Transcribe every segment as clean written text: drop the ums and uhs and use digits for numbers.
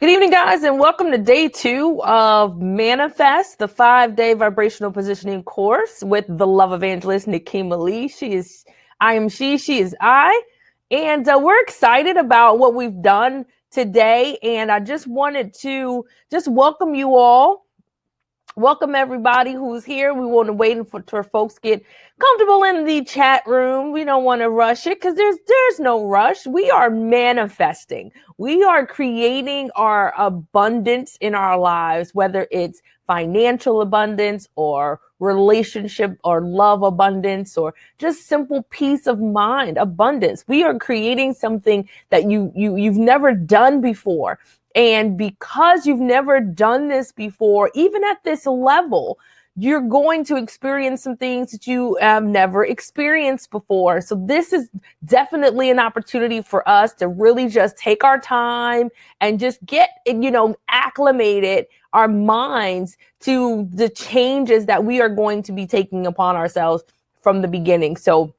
Good evening, guys, and welcome to day 2 of Manifest, the 5-day vibrational positioning course with the love evangelist, Nikema Lee. I am she is I. And we're excited about what we've done today. And I just wanted to welcome you all. Welcome everybody who's here. We want to wait for folks to get comfortable in the chat room. We don't want to rush it because there's no rush. We are manifesting. We are creating our abundance in our lives, whether it's financial abundance or relationship or love abundance or just simple peace of mind abundance. We are creating something that you've never done before. And because you've never done this before, even at this level, you're going to experience some things that you have never experienced before. So this is definitely an opportunity for us to really just take our time and just get, acclimated our minds to the changes that we are going to be taking upon ourselves from the beginning. So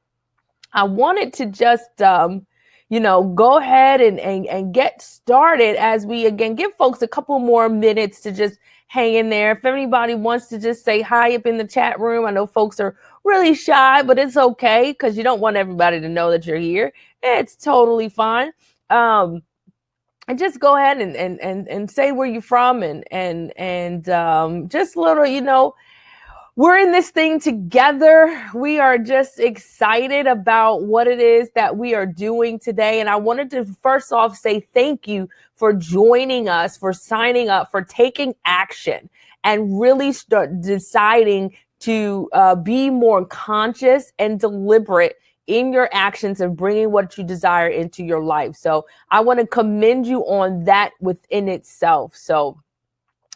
I wanted to just, go ahead and get started as we, again, give folks a couple more minutes to just hang in there. If anybody wants to just say hi up in the chat room, I know folks are really shy, but it's okay because you don't want everybody to know that you're here. It's totally fine. And just go ahead and say where you're from and just a little, we're in this thing together. We are just excited about what it is that we are doing today. And I wanted to first off say thank you for joining us, for signing up, for taking action and really start deciding to be more conscious and deliberate in your actions and bringing what you desire into your life. So I want to commend you on that within itself. So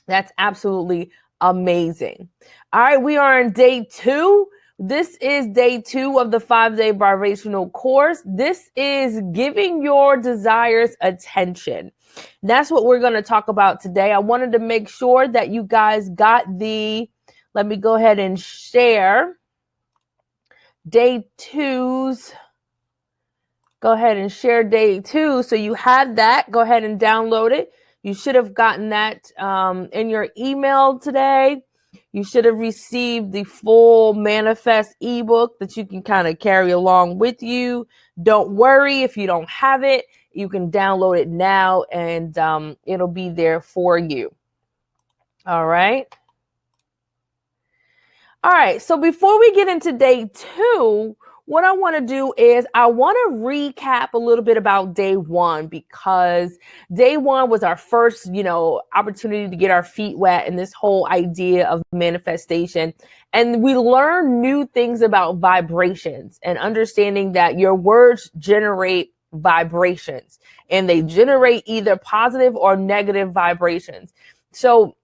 that's absolutely amazing. All right, we are on day 2. This is day 2 of the 5-day vibrational course. This is giving your desires attention. That's what we're going to talk about today. I wanted to make sure that you guys got let me go ahead and share day 2's. Go ahead and share day 2. So you had that. Go ahead and download it. You should have gotten that in your email today. You should have received the full Manifest ebook that you can kind of carry along with you. Don't worry if you don't have it. You can download it now and it'll be there for you. All right. All right. So before we get into day 2, what I want to do is I want to recap a little bit about day 1 because day 1 was our first, opportunity to get our feet wet in this whole idea of manifestation. And we learned new things about vibrations and understanding that your words generate vibrations and they generate either positive or negative vibrations. So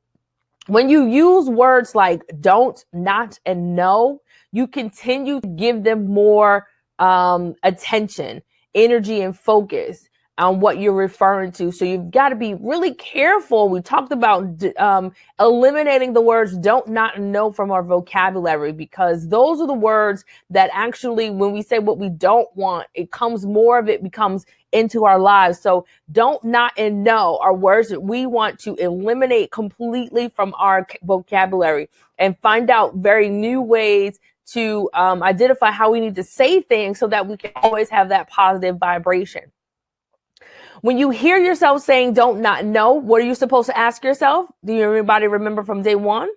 when you use words like don't, not, and no, you continue to give them more attention, energy, and focus on what you're referring to. So you've got to be really careful. We talked about eliminating the words don't, not, and no from our vocabulary because those are the words that actually, when we say what we don't want, it becomes into our lives. So don't, not, and no are words that we want to eliminate completely from our vocabulary and find out very new ways to identify how we need to say things so that we can always have that positive vibration. When you hear yourself saying don't, not, no, what are you supposed to ask yourself? Do everybody remember from day 1?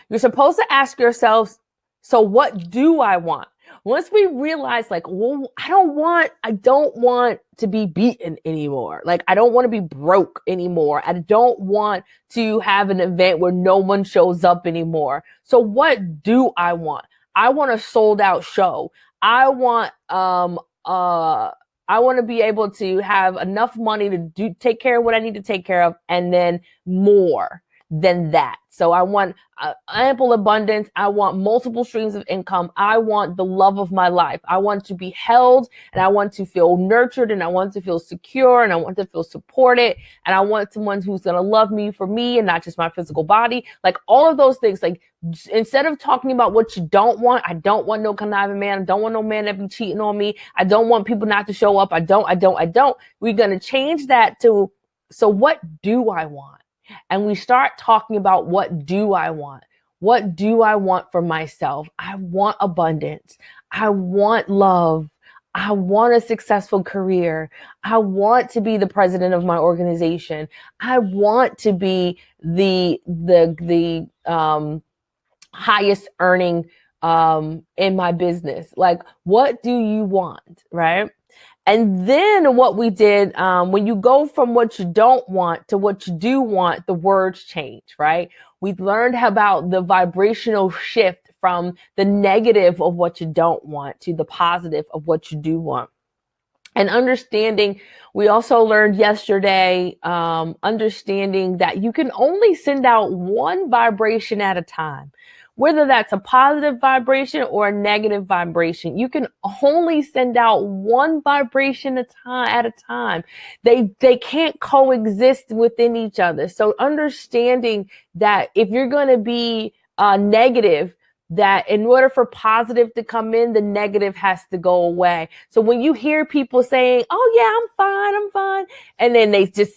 You're supposed to ask yourself, so what do I want? Once we realize I don't want to be beaten anymore. I don't want to be broke anymore. I don't want to have an event where no one shows up anymore. So what do I want? I want a sold out show. I want to be able to have enough money to take care of what I need to take care of and then more than that. So I want ample abundance. I want multiple streams of income. I want the love of my life. I want to be held and I want to feel nurtured and I want to feel secure and I want to feel supported. And I want someone who's going to love me for me and not just my physical body. All of those things, instead of talking about what you don't want, I don't want no conniving man. I don't want no man that be cheating on me. I don't want people not to show up. I don't. We're going to change that to So what do I want? And we start talking about, what do I want? What do I want for myself? I want abundance. I want love. I want a successful career. I want to be the president of my organization. I want to be the highest earning in my business. Like, what do you want, right? And then what we did, when you go from what you don't want to what you do want, the words change, right? We learned about the vibrational shift from the negative of what you don't want to the positive of what you do want. And understanding, we also learned yesterday, understanding that you can only send out one vibration at a time. Whether that's a positive vibration or a negative vibration, you can only send out one vibration at a time. They can't coexist within each other. So understanding that if you're going to be negative, that in order for positive to come in, the negative has to go away. So when you hear people saying, oh yeah, I'm fine. And then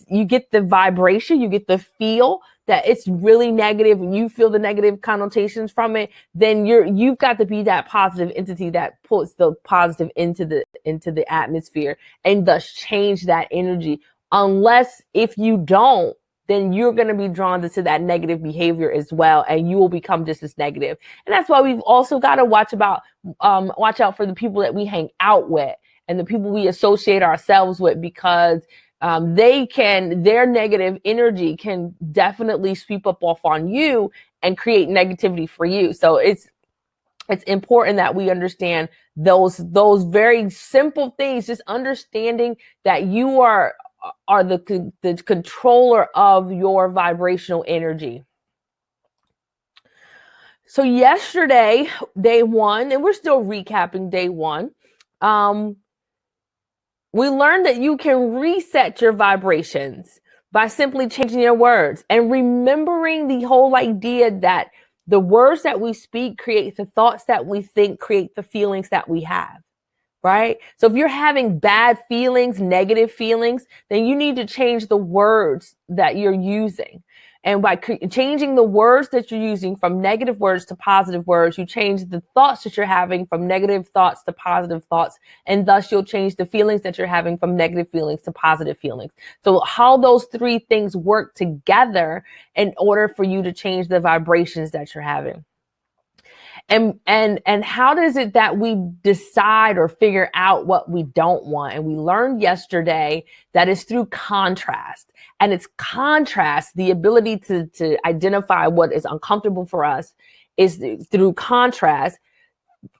you get the vibration, you get the feel that it's really negative and you feel the negative connotations from it, then you've got to be that positive entity that puts the positive into the atmosphere and thus change that energy. Unless if you don't, then you're going to be drawn to that negative behavior as well, and you will become just as negative. And that's why we've also got to watch out for the people that we hang out with and the people we associate ourselves with, because their negative energy can definitely sweep up off on you and create negativity for you. So it's important that we understand those very simple things, just understanding that you are the controller of your vibrational energy. So yesterday, day one, and we're still recapping day one, we learned that you can reset your vibrations by simply changing your words and remembering the whole idea that the words that we speak create the thoughts that we think, create the feelings that we have. Right? So if you're having bad feelings, negative feelings, then you need to change the words that you're using. And by changing the words that you're using from negative words to positive words, you change the thoughts that you're having from negative thoughts to positive thoughts. And thus you'll change the feelings that you're having from negative feelings to positive feelings. So how those three things work together in order for you to change the vibrations that you're having. And how does it that we decide or figure out what we don't want? And we learned yesterday that it's through contrast. And it's contrast, the ability to identify what is uncomfortable for us is through contrast.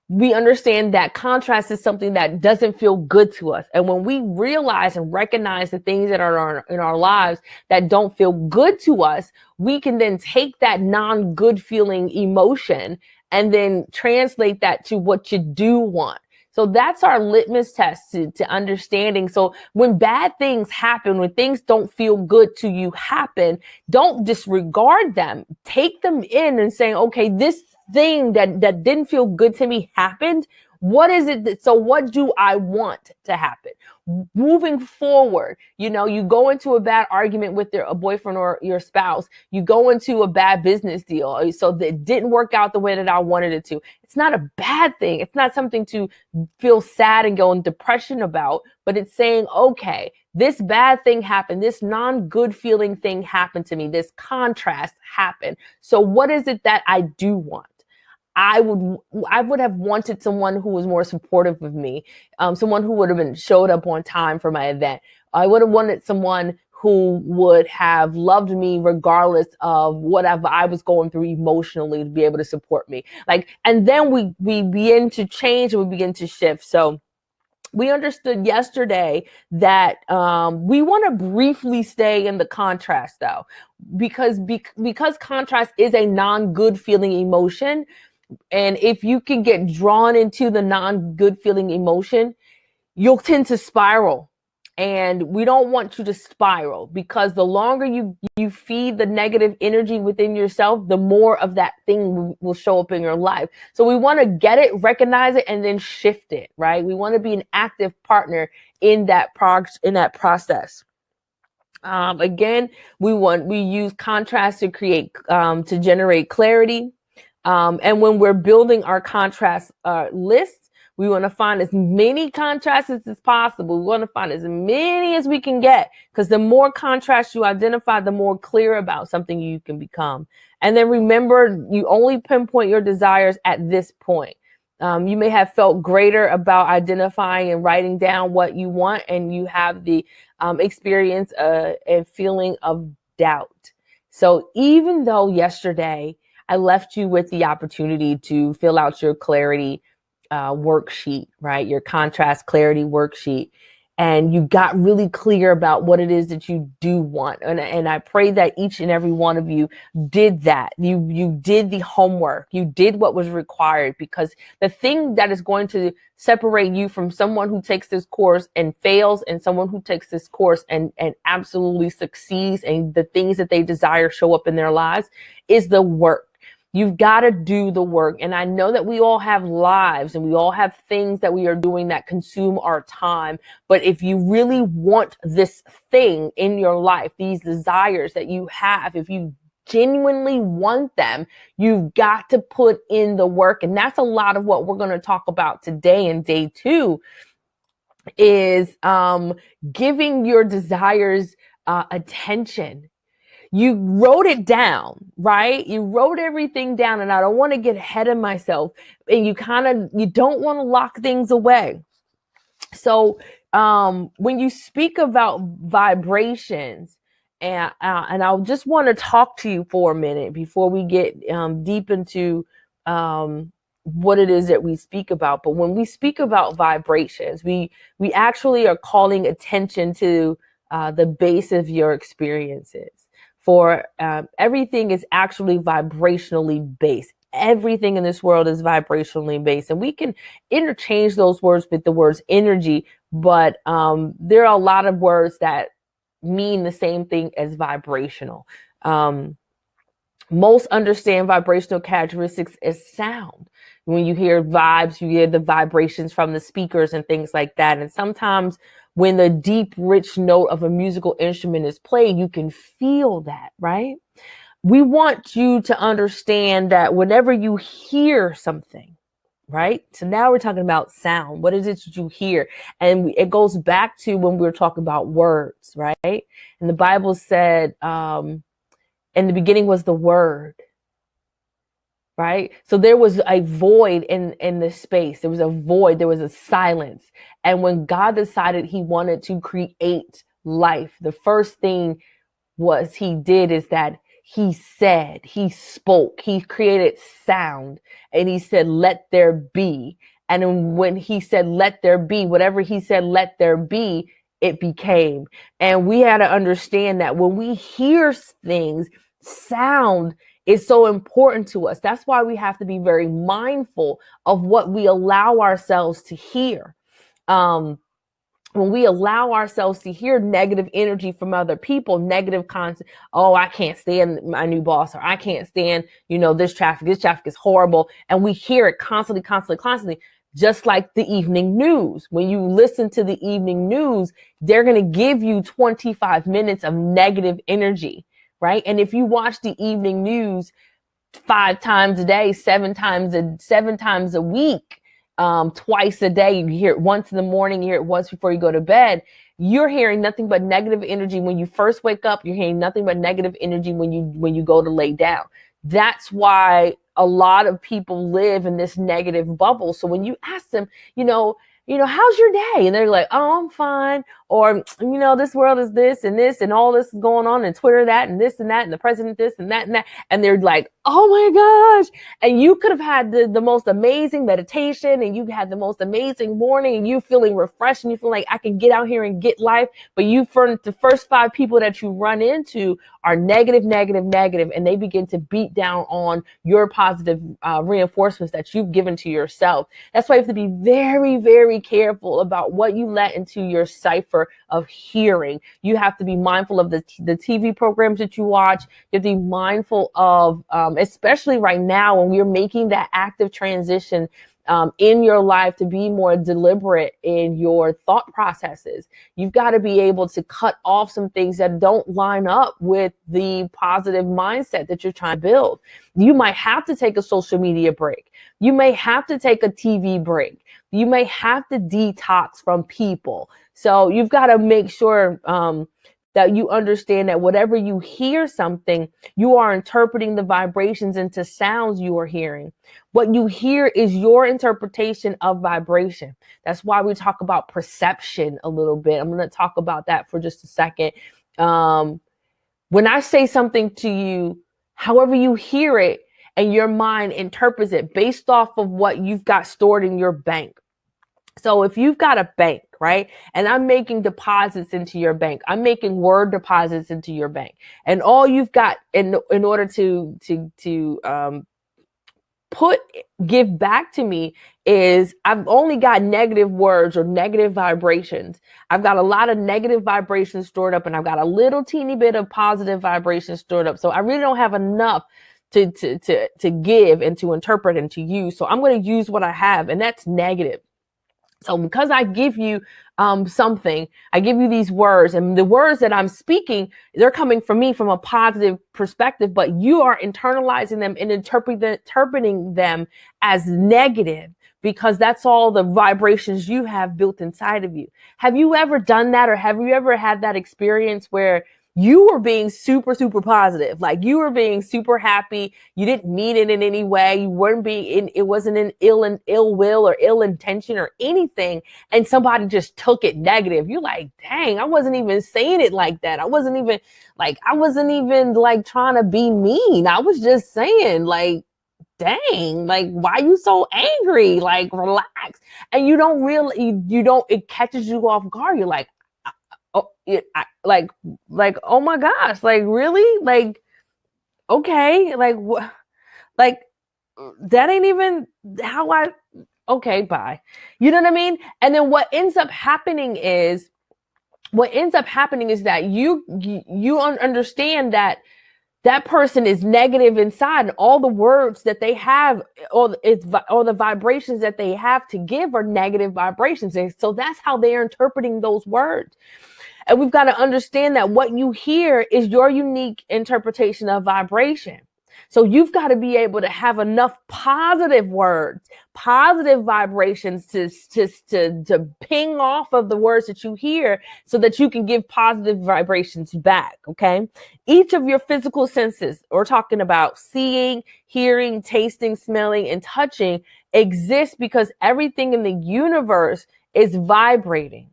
We understand that contrast is something that doesn't feel good to us. And when we realize and recognize the things that are in our lives that don't feel good to us, we can then take that non-good feeling emotion and then translate that to what you do want. So that's our litmus test to understanding. So when bad things happen, when things don't feel good to you happen, don't disregard them. Take them in and say, okay, this thing that didn't feel good to me happened. What is it? So what do I want to happen? Moving forward, you go into a bad argument with a boyfriend or your spouse. You go into a bad business deal. So that didn't work out the way that I wanted it to. It's not a bad thing. It's not something to feel sad and go in depression about, but it's saying, okay, this bad thing happened. This non-good feeling thing happened to me. This contrast happened. So what is it that I do want? I would have wanted someone who was more supportive of me, someone who would have showed up on time for my event. I would have wanted someone who would have loved me regardless of whatever I was going through emotionally to be able to support me. And then we begin to change and we begin to shift. So we understood yesterday that we want to briefly stay in the contrast though, because contrast is a non-good feeling emotion. And if you can get drawn into the non-good feeling emotion, you'll tend to spiral. And we don't want you to spiral, because the longer you feed the negative energy within yourself, the more of that thing will show up in your life. So we want to get it, recognize it, and then shift it, right? We want to be an active partner in that process. Again, we use contrast to create, to generate clarity. And when we're building our contrast list, we want to find as many contrasts as possible. We want to find as many as we can get, because the more contrast you identify, the more clear about something you can become. And then remember, you only pinpoint your desires at this point. You may have felt greater about identifying and writing down what you want, and you have the experience and feeling of doubt. So even though yesterday I left you with the opportunity to fill out your clarity worksheet, right? Your contrast clarity worksheet. And you got really clear about what it is that you do want. And I pray that each and every one of you did that. You did the homework. You did what was required, because the thing that is going to separate you from someone who takes this course and fails, and someone who takes this course and absolutely succeeds, and the things that they desire show up in their lives, is the work. You've got to do the work. And I know that we all have lives and we all have things that we are doing that consume our time. But if you really want this thing in your life, these desires that you have, if you genuinely want them, you've got to put in the work. And that's a lot of what we're going to talk about today in day 2, is giving your desires attention. You wrote it down, right? You wrote everything down, and I don't want to get ahead of myself. And you don't want to lock things away. So when you speak about vibrations, and I just want to talk to you for a minute before we get deep into what it is that we speak about. But when we speak about vibrations, we actually are calling attention to the base of your experiences. For everything is actually vibrationally based. Everything in this world is vibrationally based. And we can interchange those words with the words energy, but there are a lot of words that mean the same thing as vibrational. Most understand vibrational characteristics as sound. When you hear vibes, you hear the vibrations from the speakers and things like that. And sometimes when the deep, rich note of a musical instrument is played, you can feel that, right? We want you to understand that whenever you hear something, right? So now we're talking about sound. What is it that you hear? And it goes back to when we were talking about words, right? And the Bible said, in the beginning was the word, right? So there was a void in the space. There was a void. There was a silence. And when God decided he wanted to create life, the first thing he did is that he said, he spoke, he created sound, and he said, let there be. And when he said, let there be, whatever he said, let there be, it became. And we had to understand that when we hear things, sound is so important to us. That's why we have to be very mindful of what we allow ourselves to hear. When we allow ourselves to hear negative energy from other people, negative content, oh, I can't stand my new boss, or I can't stand, this traffic is horrible. And we hear it constantly, just like the evening news. When you listen to the evening news, they're going to give you 25 minutes of negative energy, right? And if you watch the evening news 5 times a day, 7 times a week, twice a day, you hear it once in the morning, you hear it once before you go to bed, you're hearing nothing but negative energy when you first wake up. You're hearing nothing but negative energy when you go to lay down. That's why a lot of people live in this negative bubble. So when you ask them, how's your day? And they're like, oh, I'm fine. Or, this world is this, and all this is going on, and Twitter that, and this and that, and the president this and that and that. And they're like, oh my gosh. And you could have had the most amazing meditation, and you had the most amazing morning, and you feeling refreshed, and you feel like I can get out here and get life. But the first 5 people that you run into are negative, and they begin to beat down on your positive reinforcements that you've given to yourself. That's why you have to be very, very careful about what you let into your cipher of hearing. You have to be mindful of the TV programs that you watch. You have to be mindful of, especially right now when we're making that active transition in your life to be more deliberate in your thought processes. You've got to be able to cut off some things that don't line up with the positive mindset that you're trying to build. You might have to take a social media break. You may have to take a TV break. You may have to detox from people. So you've got to make sure that you understand that whatever you hear something, you are interpreting the vibrations into sounds you are hearing. What you hear is your interpretation of vibration. That's why we talk about perception a little bit. I'm going to talk about that for just a second. When I say something to you, however you hear it, and your mind interprets it based off of what you've got stored in your bank. So if you've got a bank, right, and I'm making deposits into your bank, I'm making word deposits into your bank, and all you've got in order to give back to me is I've only got negative words or negative vibrations. I've got a lot of negative vibrations stored up, and I've got a little teeny bit of positive vibrations stored up. So I really don't have enough to give and to interpret and to use. So I'm going to use what I have, and that's negative. So because I give you something, I give you these words, and the words that I'm speaking, they're coming from me from a positive perspective, but you are internalizing them and interpreting them as negative because that's all the vibrations you have built inside of you. Have you ever done that, or have you ever had that experience where you were being super, super positive? Like you were being super happy. You didn't mean it in any way. You weren't it wasn't an ill will or ill intention or anything. And somebody just took it negative. You're like, dang, I wasn't even saying it like that. I wasn't even like trying to be mean. I was just saying like, dang, like, why you so angry? Like, relax. And you don't really, it catches you off guard. You're like, oh, oh my gosh, like really, like, okay, like what, like that ain't even how okay, bye. You know what I mean? And then what ends up happening is that you understand that that person is negative inside, and all the words that they have, or the vibrations that they have to give are negative vibrations. And so that's how they're interpreting those words. And we've got to understand that what you hear is your unique interpretation of vibration. So you've got to be able to have enough positive words, positive vibrations to ping off of the words that you hear so that you can give positive vibrations back, okay? Each of your physical senses, we're talking about seeing, hearing, tasting, smelling, and touching, exists because everything in the universe is vibrating,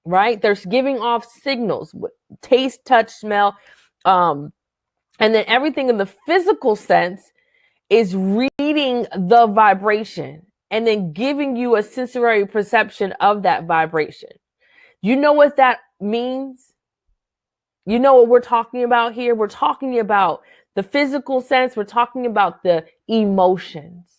right? They're giving off signals, taste, touch, smell, and then everything in the physical sense is reading the vibration and then giving you a sensory perception of that vibration. You know what that means? You know what we're talking about here? We're talking about the physical sense. We're talking about the emotions.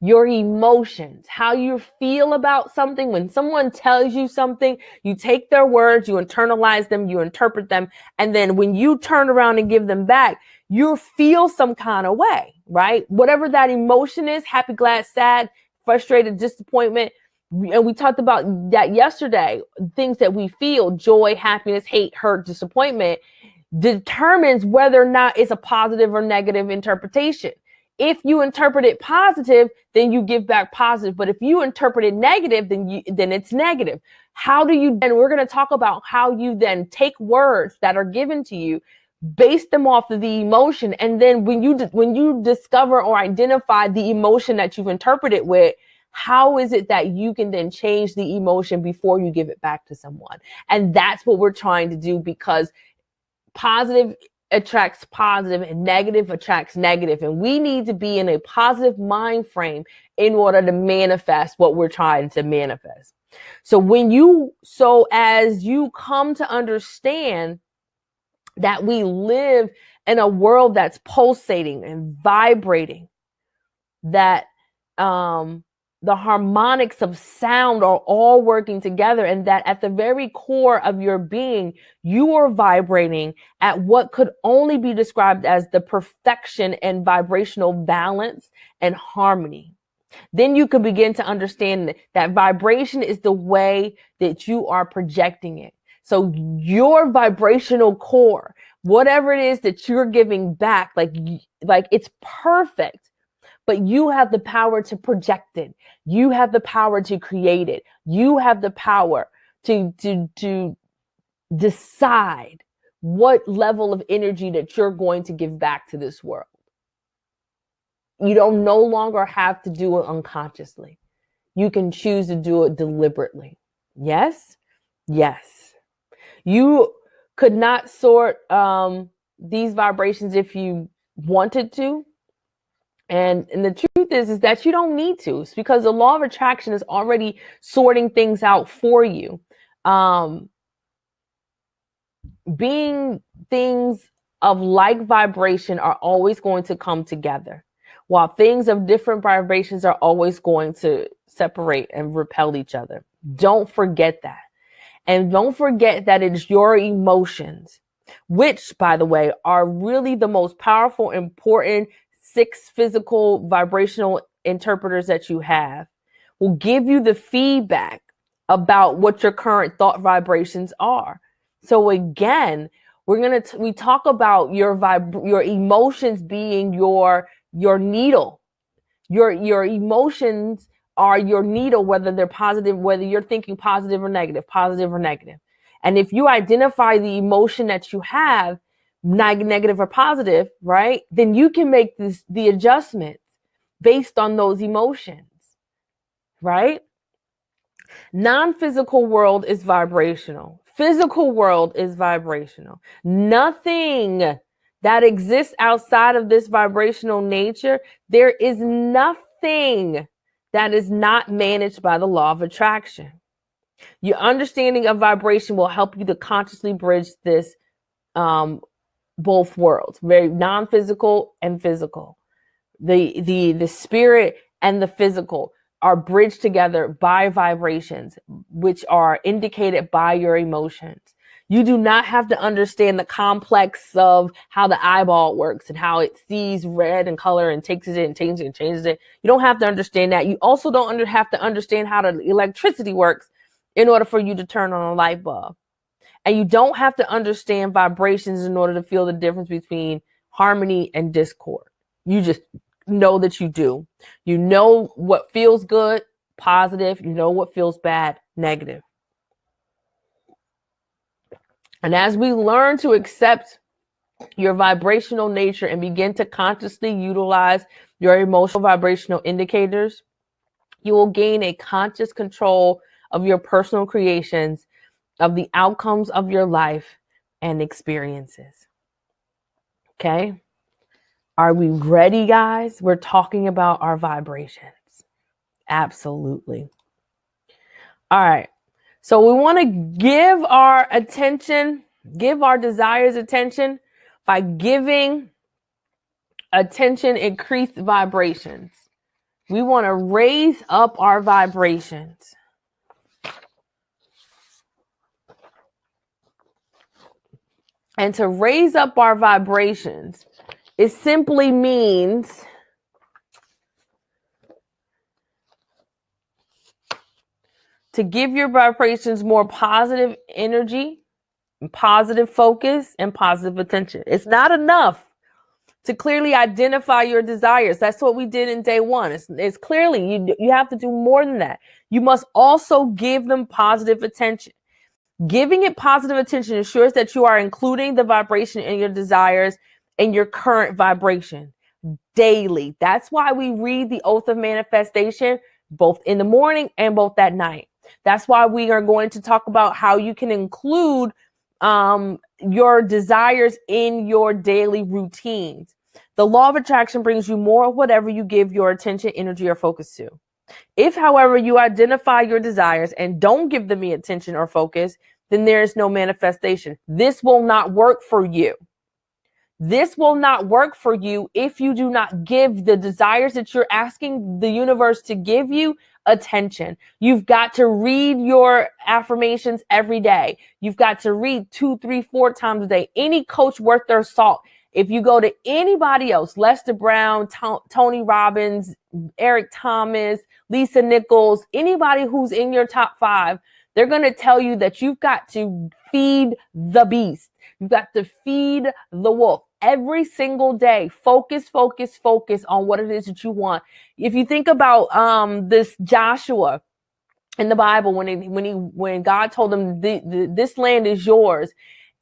Your emotions, how you feel about something. When someone tells you something, you take their words, you internalize them, you interpret them. And then when you turn around and give them back, you feel some kind of way, right? Whatever that emotion is, happy, glad, sad, frustrated, disappointment. And we talked about that yesterday. Things that we feel, joy, happiness, hate, hurt, disappointment, determines whether or not it's a positive or negative interpretation. If you interpret it positive, then you give back positive. But if you interpret it negative, then it's negative. How do you then? We're going to talk about how you then take words that are given to you, base them off of the emotion, and then when you discover or identify the emotion that you've interpreted with, how is it that you can then change the emotion before you give it back to someone? And that's what we're trying to do, because positive attracts positive and negative attracts negative. And we need to be in a positive mind frame in order to manifest what we're trying to manifest. So as you come to understand that we live in a world that's pulsating and vibrating, that the harmonics of sound are all working together, and that at the very core of your being, you are vibrating at what could only be described as the perfection and vibrational balance and harmony. Then you can begin to understand that vibration is the way that you are projecting it. So your vibrational core, whatever it is that you're giving back, like it's perfect, but you have the power to project it. You have the power to create it. You have the power to decide what level of energy that you're going to give back to this world. You don't no longer have to do it unconsciously. You can choose to do it deliberately. Yes? Yes. You could not sort these vibrations if you wanted to. And the truth is that you don't need to. It's because the law of attraction is already sorting things out for you. Being things of like vibration are always going to come together, while things of different vibrations are always going to separate and repel each other. Don't forget that. And don't forget that it's your emotions, which, by the way, are really the most powerful, important 6 physical vibrational interpreters that you have, will give you the feedback about what your current thought vibrations are. So again, we talk about your emotions being your needle. Your emotions are your needle, whether they're positive, whether you're thinking positive or negative. And if you identify the emotion that you have, negative or positive, right, then you can make the adjustments based on those emotions, right? Non-physical world is vibrational. Physical world is vibrational. Nothing that exists outside of this vibrational nature, there is nothing that is not managed by the law of attraction. Your understanding of vibration will help you to consciously bridge this both worlds, very non-physical and physical. The spirit and the physical are bridged together by vibrations, which are indicated by your emotions. You do not have to understand the complex of how the eyeball works and how it sees red and color and takes it and changes it and changes it. You don't have to understand that. You also don't have to understand how the electricity works in order for you to turn on a light bulb. And you don't have to understand vibrations in order to feel the difference between harmony and discord. You just know that you do. You know what feels good, positive. You know what feels bad, negative. And as we learn to accept your vibrational nature and begin to consciously utilize your emotional vibrational indicators, you will gain a conscious control of your personal creations, of the outcomes of your life and experiences. Okay? Are we ready, guys? We're talking about our vibrations. Absolutely. All right. So we want to give our attention, give our desires attention by giving attention increased vibrations. We want to raise up our vibrations. And to raise up our vibrations, it simply means to give your vibrations more positive energy, positive focus, and positive attention. It's not enough to clearly identify your desires. That's what we did in day 1. It's clearly, you have to do more than that. You must also give them positive attention. Giving it positive attention ensures that you are including the vibration in your desires and your current vibration daily. That's why we read the Oath of Manifestation both in the morning and both at night. That's why we are going to talk about how you can include your desires in your daily routines. The law of attraction brings you more of whatever you give your attention, energy, or focus to. If, however, you identify your desires and don't give them any attention or focus, then there is no manifestation. This will not work for you. This will not work for you if you do not give the desires that you're asking the universe to give you attention. You've got to read your affirmations every day. You've got to read 2, 3, 4 times a day. Any coach worth their salt If you go to anybody else, Lester Brown, Tony Robbins, Eric Thomas, Lisa Nichols, anybody who's in your top 5, they're going to tell you that you've got to feed the beast. You've got to feed the wolf every single day. Focus, focus, focus on what it is that you want. If you think about this Joshua in the Bible, when God told him this land is yours,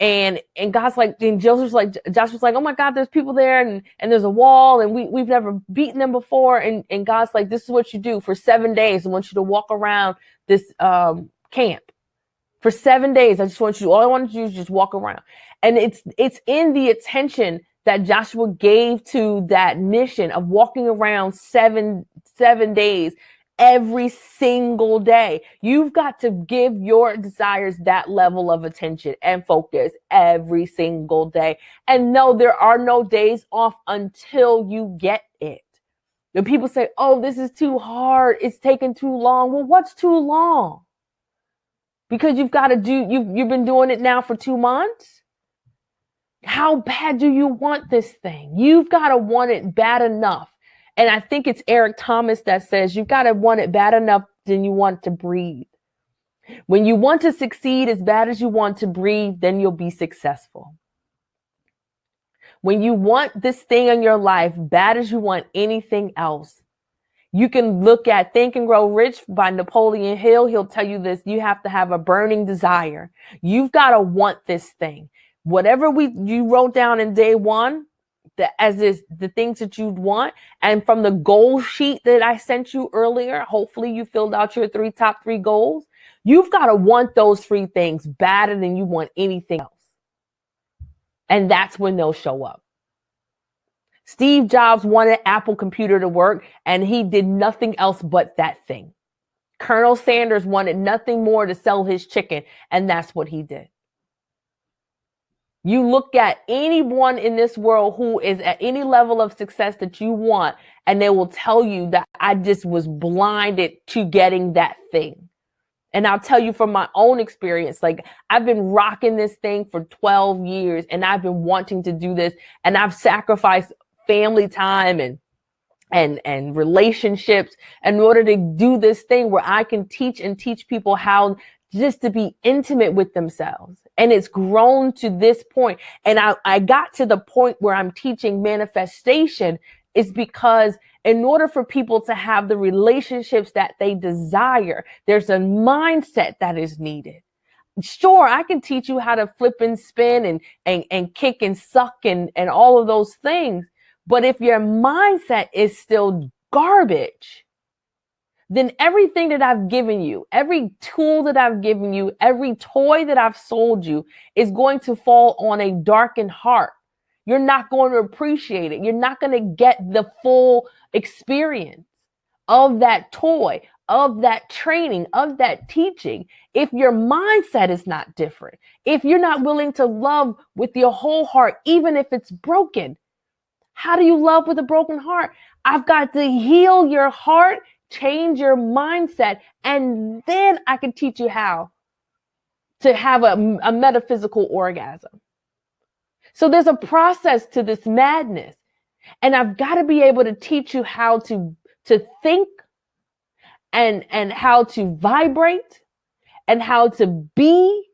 and God's like, and Joshua's like, oh my God, there's people there, and there's a wall, and we've never beaten them before, and God's like, this is what you do for 7 days. I want you to walk around this camp for 7 days. All I want you to do is just walk around. And it's in the attention that Joshua gave to that mission of walking around seven days, every single day. You've got to give your desires that level of attention and focus every single day. And no, there are no days off until you get it. When people say, oh, this is too hard, it's taking too long. Well, what's too long? Because you've been doing it now for 2 months? How bad do you want this thing? You've got to want it bad enough. And I think it's Eric Thomas that says you've got to want it bad enough than you want to breathe. When you want to succeed as bad as you want to breathe, then you'll be successful. When you want this thing in your life bad as you want anything else, you can look at Think and Grow Rich by Napoleon Hill. He'll tell you this: you have to have a burning desire. You've got to want this thing. Whatever you wrote down in day 1, the things that you'd want, and from the goal sheet that I sent you earlier, hopefully you filled out your top 3 goals. You've got to want those 3 things badder than you want anything else. And that's when they'll show up. Steve Jobs wanted Apple computer to work, and he did nothing else but that thing. Colonel Sanders wanted nothing more to sell his chicken, and that's what he did. You look at anyone in this world who is at any level of success that you want, and they will tell you that I just was blinded to getting that thing. And I'll tell you from my own experience, like I've been rocking this thing for 12 years, and I've been wanting to do this, and I've sacrificed family time and relationships in order to do this thing where I can teach people how just to be intimate with themselves. And it's grown to this point. And I got to the point where I'm teaching manifestation is because in order for people to have the relationships that they desire, there's a mindset that is needed. Sure, I can teach you how to flip and spin and kick and suck and all of those things. But if your mindset is still garbage, then everything that I've given you, every tool that I've given you, every toy that I've sold you is going to fall on a darkened heart. You're not going to appreciate it. You're not going to get the full experience of that toy, of that training, of that teaching, if your mindset is not different. If you're not willing to love with your whole heart, even if it's broken. How do you love with a broken heart? I've got to heal your heart, change your mindset, and then I can teach you how to have a metaphysical orgasm. So there's a process to this madness. And I've got to be able to teach you how to think and how to vibrate and how to be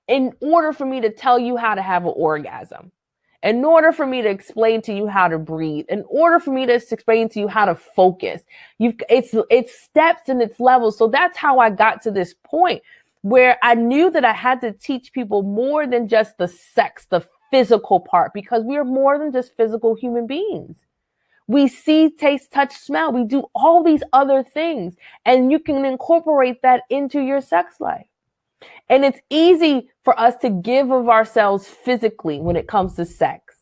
in order for me to tell you how to have an orgasm. In order for me to explain to you how to breathe, in order for me to explain to you how to focus, it's steps and it's levels. So that's how I got to this point where I knew that I had to teach people more than just the sex, the physical part, because we are more than just physical human beings. We see, taste, touch, smell. We do all these other things, and you can incorporate that into your sex life. And it's easy for us to give of ourselves physically when it comes to sex.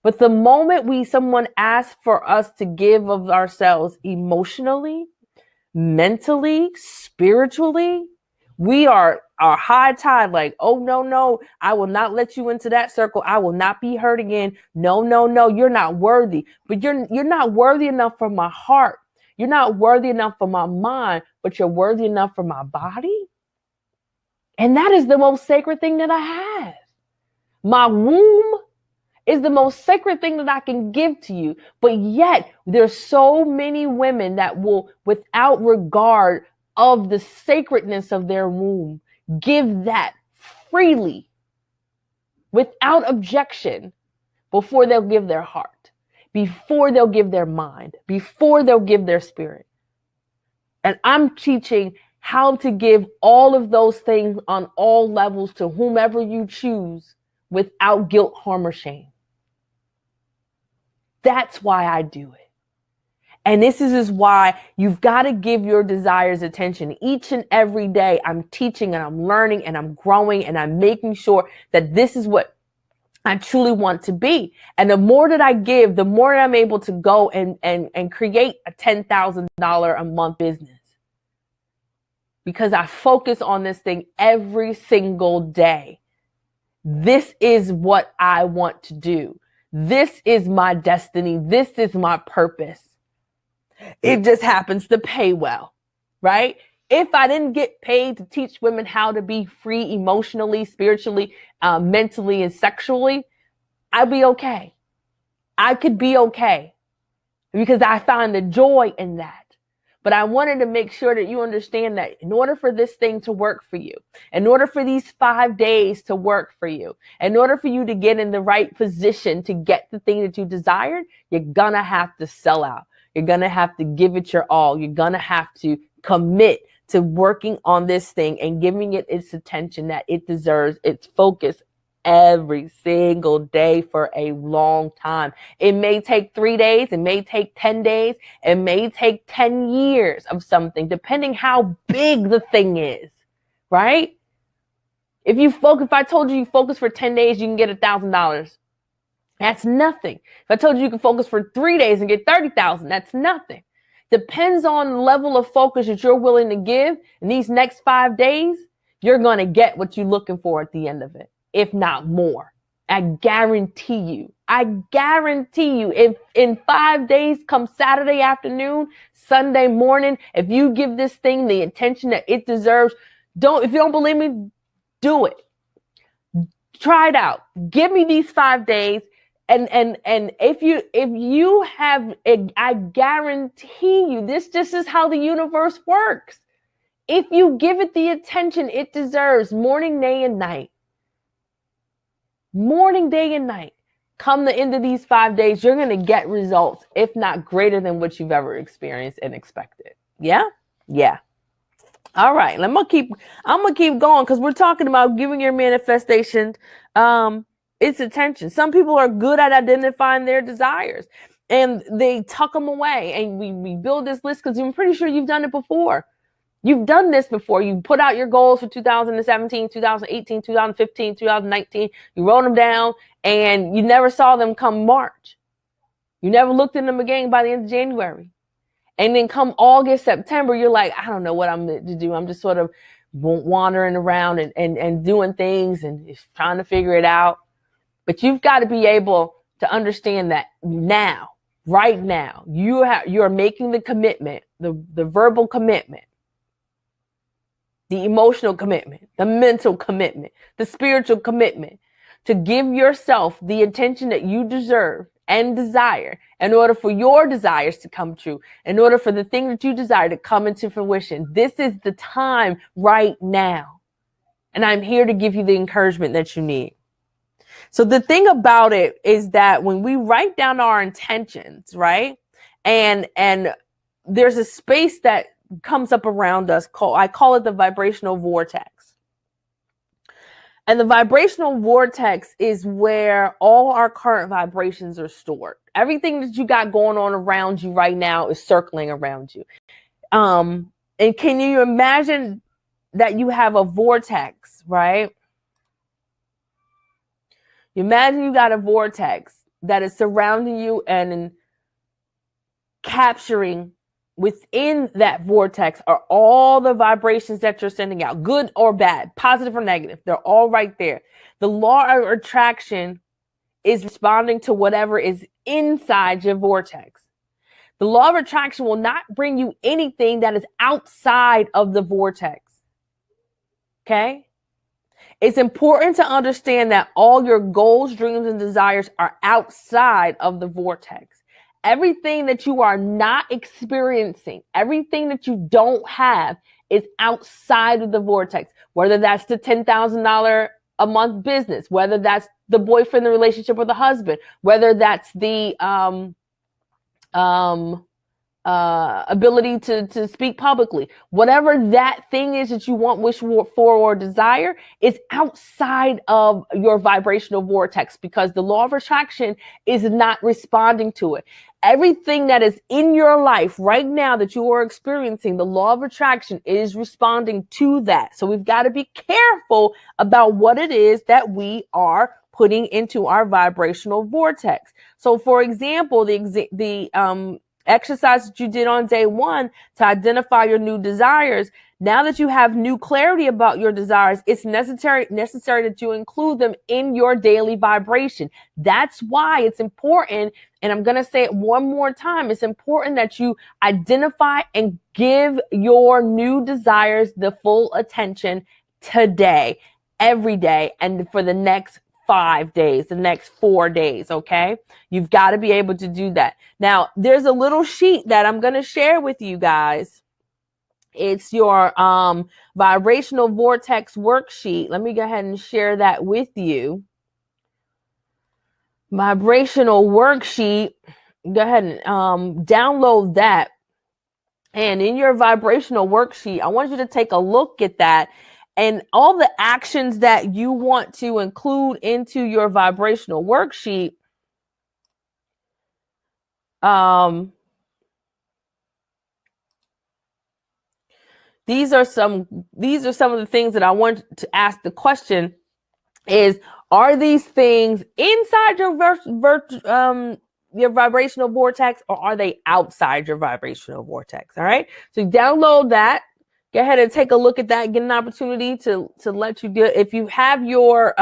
But the moment someone asks for us to give of ourselves emotionally, mentally, spiritually, we are high tide, like, oh, no, I will not let you into that circle. I will not be hurt again. No, you're not worthy. But you're not worthy enough for my heart. You're not worthy enough for my mind, but you're worthy enough for my body. And that is the most sacred thing that I have. My womb is the most sacred thing that I can give to you. But yet there's so many women that will, without regard of the sacredness of their womb, give that freely without objection before they'll give their heart, before they'll give their mind, before they'll give their spirit. And I'm teaching how to give all of those things on all levels to whomever you choose without guilt, harm, or shame. That's why I do it. And this is why you've got to give your desires attention. Each and every day I'm teaching and I'm learning and I'm growing and I'm making sure that this is what I truly want to be. And the more that I give, the more I'm able to go and create a $10,000 a month business. Because I focus on this thing every single day. This is what I want to do. This is my destiny. This is my purpose. It just happens to pay well, right? If I didn't get paid to teach women how to be free emotionally, spiritually, mentally, and sexually, I'd be okay. I could be okay because I find the joy in that. But I wanted to make sure that you understand that in order for this thing to work for you, in order for these 5 days to work for you, in order for you to get in the right position to get the thing that you desired, you're going to have to sell out. You're going to have to give it your all. You're going to have to commit to working on this thing and giving it its attention that it deserves, its focus every single day for a long time. It may take 3 days. It may take 10 days. It may take 10 years of something, depending how big the thing is, right? If I told you focus for 10 days, you can get $1,000. That's nothing. If I told you can focus for 3 days and get 30,000, that's nothing. Depends on the level of focus that you're willing to give. In these next 5 days, you're going to get what you're looking for at the end of it, if not more. I guarantee you. If in 5 days, come Saturday afternoon, Sunday morning, if you give this thing the attention that it deserves, if you don't believe me, do it. Try it out. Give me these 5 days. And if you have, I guarantee you, this is how the universe works. If you give it the attention it deserves, morning, day, and night, come the end of these 5 days, you're going to get results, if not greater than what you've ever experienced and expected. Yeah. All right. I'm going to keep going because we're talking about giving your manifestation, its attention. Some people are good at identifying their desires and they tuck them away. And we build this list because I'm pretty sure you've done it before. You've done this before. You put out your goals for 2017, 2018, 2015, 2019. You wrote them down and you never saw them come March. You never looked at them again by the end of January. And then come August, September, you're like, I don't know what I'm to do. I'm just sort of wandering around and doing things and trying to figure it out. But you've got to be able to understand that now, right now, you're making the commitment, the verbal commitment, the emotional commitment, the mental commitment, the spiritual commitment to give yourself the attention that you deserve and desire in order for your desires to come true, in order for the thing that you desire to come into fruition. This is the time right now. And I'm here to give you the encouragement that you need. So the thing about it is that when we write down our intentions, right? And there's a space that comes up around us I call it the vibrational vortex. And the vibrational vortex is where all our current vibrations are stored. Everything that you got going on around you right now is circling around you. And can you imagine that you have a vortex, right? You imagine you got a vortex that is surrounding you and capturing within that vortex are all the vibrations that you're sending out, good or bad, positive or negative. They're all right there. The law of attraction is responding to whatever is inside your vortex. The law of attraction will not bring you anything that is outside of the vortex. Okay? It's important to understand that all your goals, dreams, and desires are outside of the vortex. Everything that you are not experiencing, everything that you don't have is outside of the vortex, whether that's the $10,000 a month business, whether that's the boyfriend, the relationship with the husband, whether that's the ability to speak publicly, whatever that thing is that you want, wish for, or desire, is outside of your vibrational vortex, because the law of attraction is not responding to it. Everything that is in your life right now that you are experiencing, the law of attraction is responding to that. So we've got to be careful about what it is that we are putting into our vibrational vortex. So for example, the exercise that you did on day 1 to identify your new desires. Now that you have new clarity about your desires, it's necessary that you include them in your daily vibration. That's why it's important, and I'm going to say it one more time, it's important that you identify and give your new desires the full attention today, every day, and for the next 5 days, the next 4 days, okay? You've got to be able to do that. Now, there's a little sheet that I'm going to share with you guys. It's your vibrational vortex worksheet. Let me go ahead and share that with you. Vibrational worksheet. Go ahead and download that. And in your vibrational worksheet, I want you to take a look at that and all the actions that you want to include into your vibrational worksheet. These are some of the things that I want to ask the question is, are these things inside your vibrational vortex, or are they outside your vibrational vortex? All right. So download that. Go ahead and take a look at that. Get an opportunity to let you do it. If you have your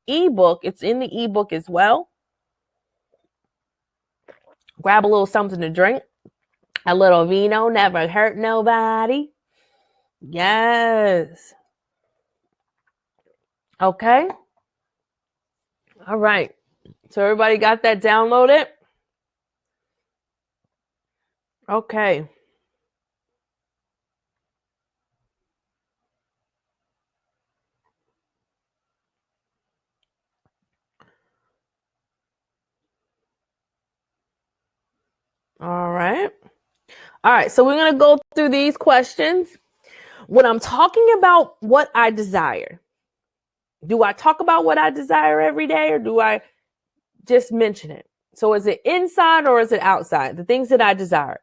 ebook, it's in the ebook as well. Grab a little something to drink. A little vino never hurt nobody. Yes. Okay. All right. So everybody got that downloaded? Okay. All right. All right. So we're going to go through these questions. When I'm talking about what I desire, do I talk about what I desire every day, or do I just mention it? So is it inside or is it outside? The things that I desire.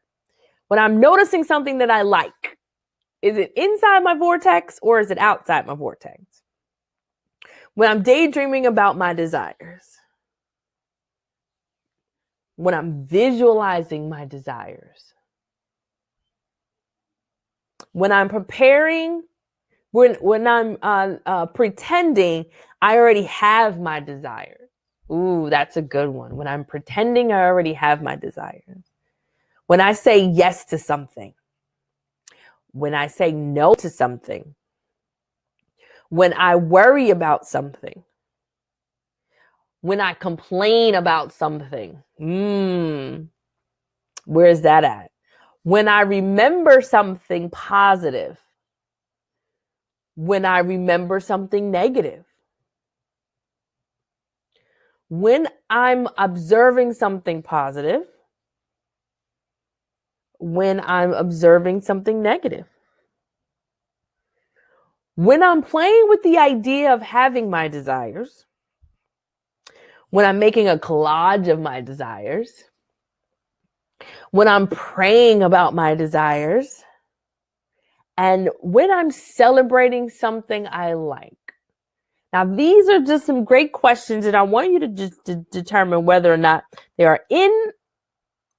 When I'm noticing something that I like, is it inside my vortex or is it outside my vortex? When I'm daydreaming about my desires, when I'm visualizing my desires, when I'm preparing, when I'm pretending I already have my desires. Ooh, that's a good one. When I'm pretending I already have my desires. When I say yes to something. When I say no to something. When I worry about something. When I complain about something. Where's that at? When I remember something positive. When I remember something negative. When I'm observing something positive. When I'm observing something negative. When I'm playing with the idea of having my desires. When I'm making a collage of my desires. When I'm praying about my desires. And when I'm celebrating something I like. Now, these are just some great questions, and I want you to just determine whether or not they are in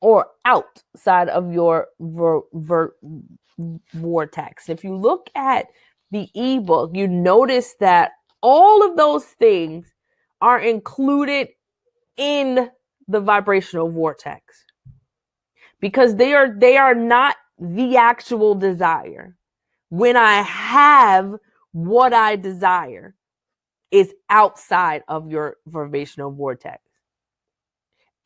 or outside of your vortex. If you look at the ebook, you notice that all of those things are included in the vibrational vortex, because they are not the actual desire. When I have what I desire is outside of your vibrational vortex.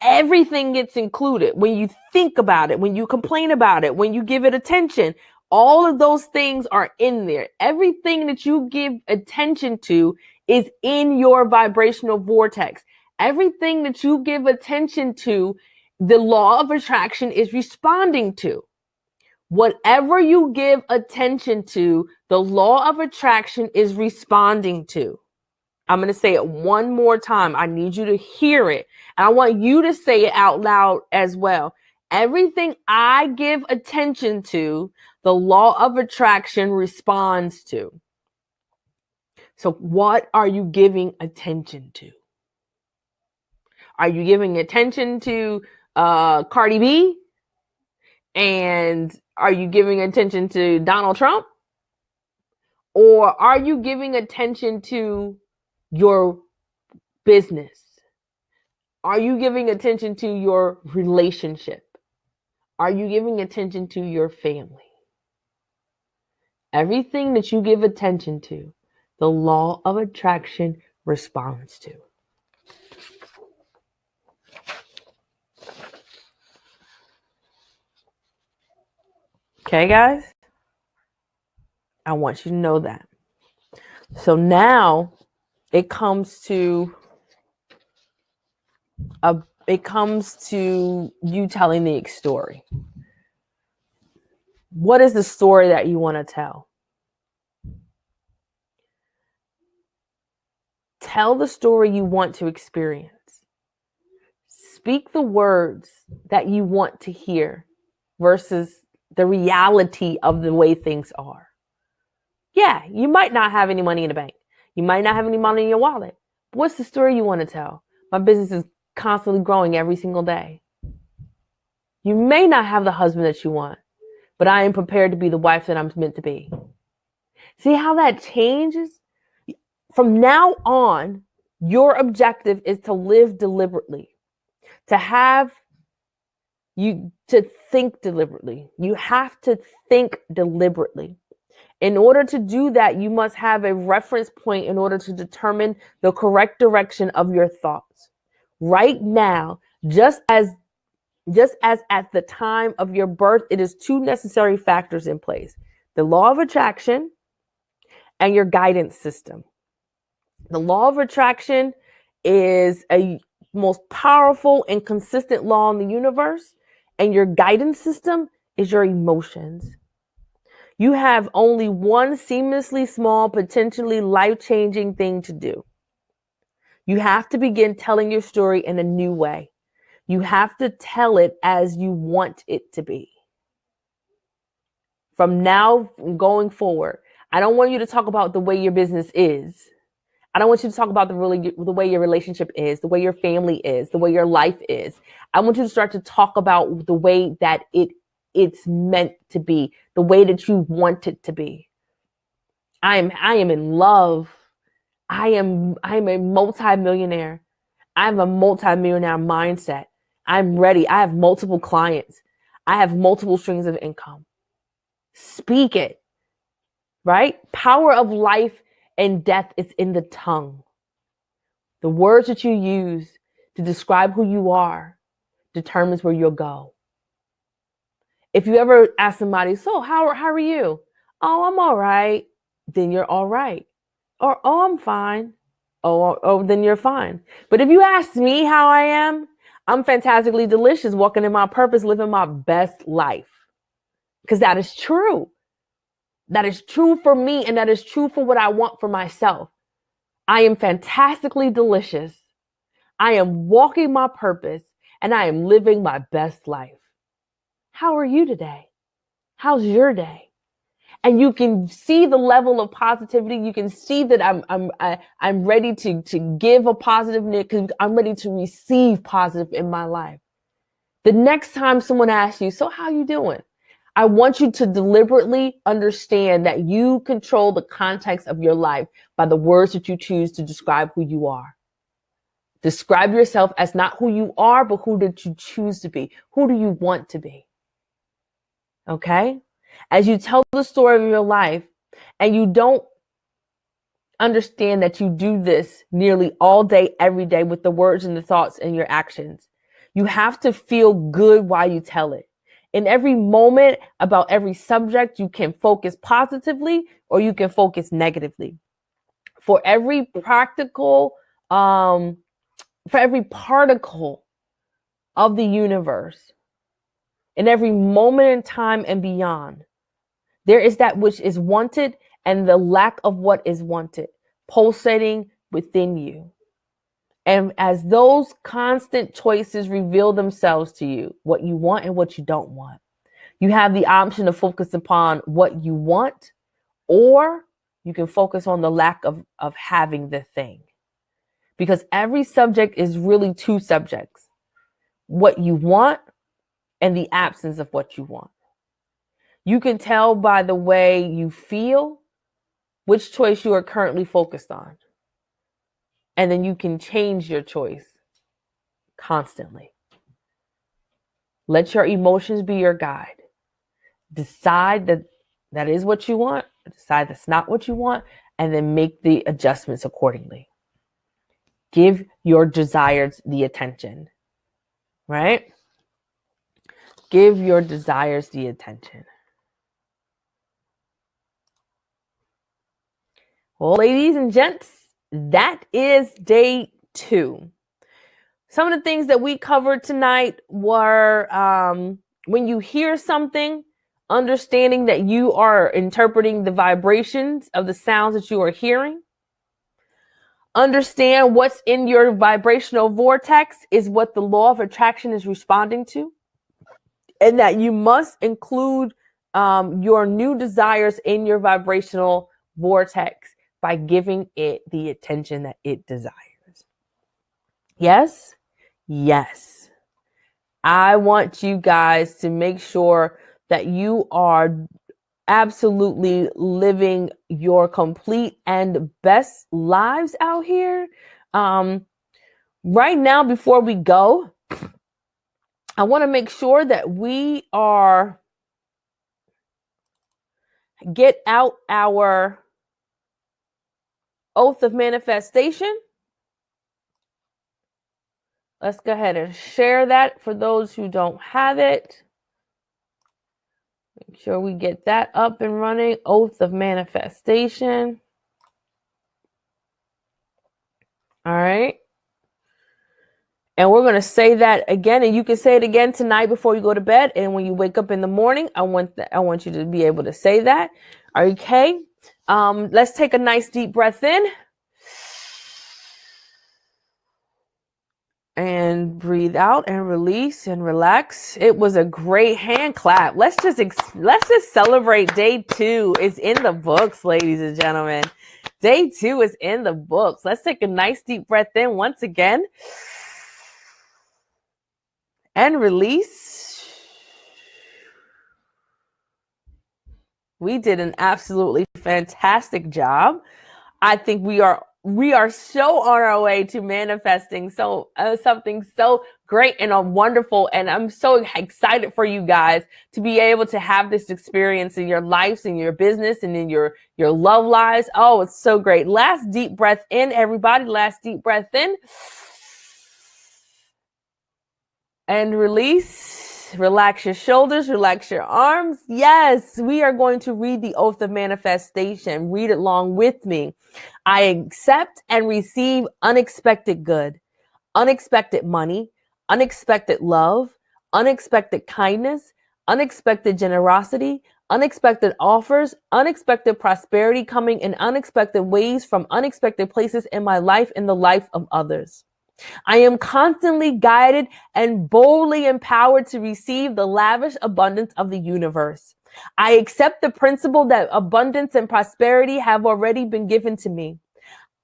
Everything gets included when you think about it, when you complain about it, when you give it attention. All of those things are in there. Everything that you give attention to is in your vibrational vortex. Everything that you give attention to, the law of attraction is responding to. Whatever you give attention to, the law of attraction is responding to. I'm going to say it one more time. I need you to hear it. And I want you to say it out loud as well. Everything I give attention to, the law of attraction responds to. So what are you giving attention to? Are you giving attention to Cardi B? And are you giving attention to Donald Trump? Or are you giving attention to your business? Are you giving attention to your relationship? Are you giving attention to your family? Everything that you give attention to, the law of attraction responds to. Okay, guys? I want you to know that. So now it comes to you telling the story. What is the story that you want to tell? Tell the story you want to experience. Speak the words that you want to hear versus the reality of the way things are. Yeah, you might not have any money in the bank. You might not have any money in your wallet. But what's the story you want to tell? My business is constantly growing every single day. You may not have the husband that you want, but I am prepared to be the wife that I'm meant to be. See how that changes? From now on, your objective is to live deliberately, to think deliberately. You have to think deliberately. In order to do that, you must have a reference point in order to determine the correct direction of your thoughts. Right now, just as at the time of your birth, it is two necessary factors in place: the law of attraction and your guidance system. The law of attraction is a most powerful and consistent law in the universe, and your guidance system is your emotions. You have only one seamlessly small, potentially life-changing thing to do. You have to begin telling your story in a new way. You have to tell it as you want it to be. From now going forward, I don't want you to talk about the way your business is. I don't want you to talk about the way your relationship is, the way your family is, the way your life is. I want you to start to talk about the way that it's meant to be, the way that you want it to be. I am in love. I'm a multimillionaire. I have a multimillionaire mindset. I'm ready. I have multiple clients. I have multiple streams of income. Speak it, right? Power of life and death is in the tongue. The words that you use to describe who you are determines where you'll go. If you ever ask somebody, so how are you? Oh, I'm all right. Then you're all right. Or, oh, I'm fine. Oh, then you're fine. But if you ask me how I am, I'm fantastically delicious, walking in my purpose, living my best life. Because that is true. That is true for me, and that is true for what I want for myself. I am fantastically delicious. I am walking my purpose, and I am living my best life. How are you today? How's your day? And you can see the level of positivity. You can see that I'm ready to give a positive, because I'm ready to receive positive in my life. The next time someone asks you, so how are you doing? I want you to deliberately understand that you control the context of your life by the words that you choose to describe who you are. Describe yourself as not who you are, but who did you choose to be? Who do you want to be? Okay? As you tell the story of your life, and you don't understand that you do this nearly all day, every day with the words and the thoughts and your actions. You have to feel good while you tell it. In every moment about every subject, you can focus positively or you can focus negatively. For every practical, for every particle of the universe, in every moment in time and beyond, there is that which is wanted and the lack of what is wanted pulsating within you. And as those constant choices reveal themselves to you, what you want and what you don't want, you have the option to focus upon what you want, or you can focus on the lack of having the thing. Because every subject is really two subjects: what you want and the absence of what you want. You can tell by the way you feel which choice you are currently focused on. And then you can change your choice constantly. Let your emotions be your guide. Decide that that is what you want, decide that's not what you want, and then make the adjustments accordingly. Give your desires the attention, right? Give your desires the attention. Well, ladies and gents, that is day 2. Some of the things that we covered tonight were when you hear something, understanding that you are interpreting the vibrations of the sounds that you are hearing. Understand what's in your vibrational vortex is what the law of attraction is responding to. And that you must include your new desires in your vibrational vortex by giving it the attention that it desires. Yes? Yes. I want you guys to make sure that you are absolutely living your complete and best lives out here. Right now, before we go, I want to make sure that we get out our oath of manifestation. Let's go ahead and share that for those who don't have it. Make sure we get that up and running. Oath of manifestation. All right. And we're going to say that again, and you can say it again tonight before you go to bed. And when you wake up in the morning, I want you to be able to say that. Okay. Let's take a nice deep breath in. And breathe out and release and relax. It was a great hand clap. Let's just celebrate. Day 2 is in the books, ladies and gentlemen. Day 2 is in the books. Let's take a nice deep breath in once again. And release. We did an absolutely fantastic job. I think we are so on our way to manifesting something so great and wonderful. And I'm so excited for you guys to be able to have this experience in your lives, in your business, and in your love lives. Oh, it's so great. Last deep breath in, everybody. Last deep breath in. And release. Relax your shoulders, relax your arms. Yes, we are going to read the Oath of Manifestation. Read it along with me. I accept and receive unexpected good, unexpected money, unexpected love, unexpected kindness, unexpected generosity, unexpected offers, unexpected prosperity coming in unexpected ways from unexpected places in my life and the life of others. I am constantly guided and boldly empowered to receive the lavish abundance of the universe. I accept the principle that abundance and prosperity have already been given to me.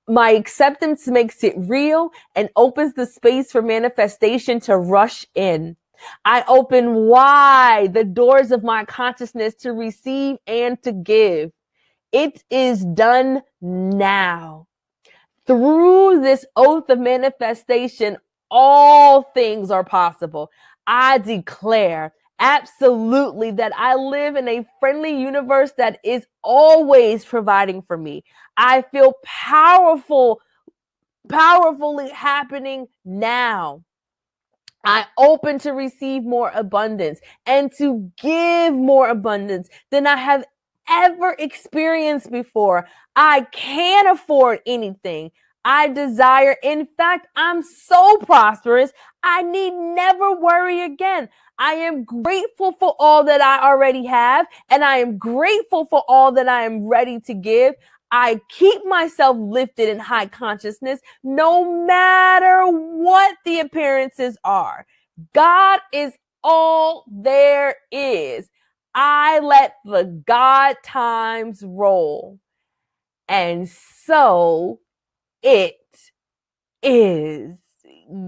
My acceptance makes it real and opens the space for manifestation to rush in. I open wide the doors of my consciousness to receive and to give. It is done now. Through this oath of manifestation, all things are possible. I declare Absolutely, that I live in a friendly universe that is always providing for me. I feel powerfully happening now. I open to receive more abundance and to give more abundance than I have ever experienced before. I can afford anything I desire. In fact, I'm so prosperous, I need never worry again. I am grateful for all that I already have, and I am grateful for all that I am ready to give. I keep myself lifted in high consciousness no matter what the appearances are. God is all there is. I let the God times roll. And so it is.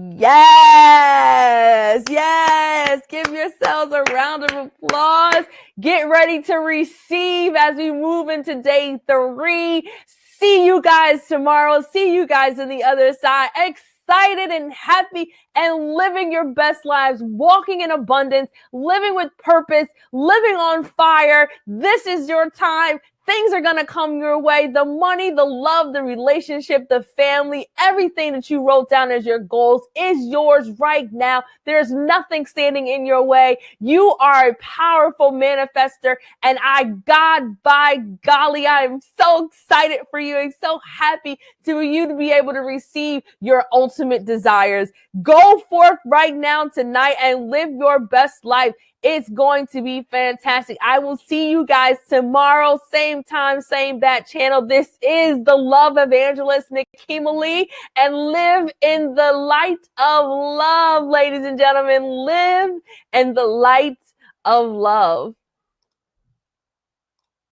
Yes, yes. Give yourselves a round of applause. Get ready to receive as we move into day 3. See you guys tomorrow. See you guys on the other side. Excited and happy and living your best lives, walking in abundance, living with purpose, living on fire. This is your time. Things are going to come your way. The money, the love, the relationship, the family, everything that you wrote down as your goals is yours right now. There's nothing standing in your way. You are a powerful manifester. And God, by golly, I am so excited for you and so happy for you to be able to receive your ultimate desires. Go forth right now tonight and live your best life. It's going to be fantastic. I will see you guys tomorrow, same time, same bat channel. This is the Love Evangelist, Nikema Lee, and live in the light of love, ladies and gentlemen. Live in the light of love.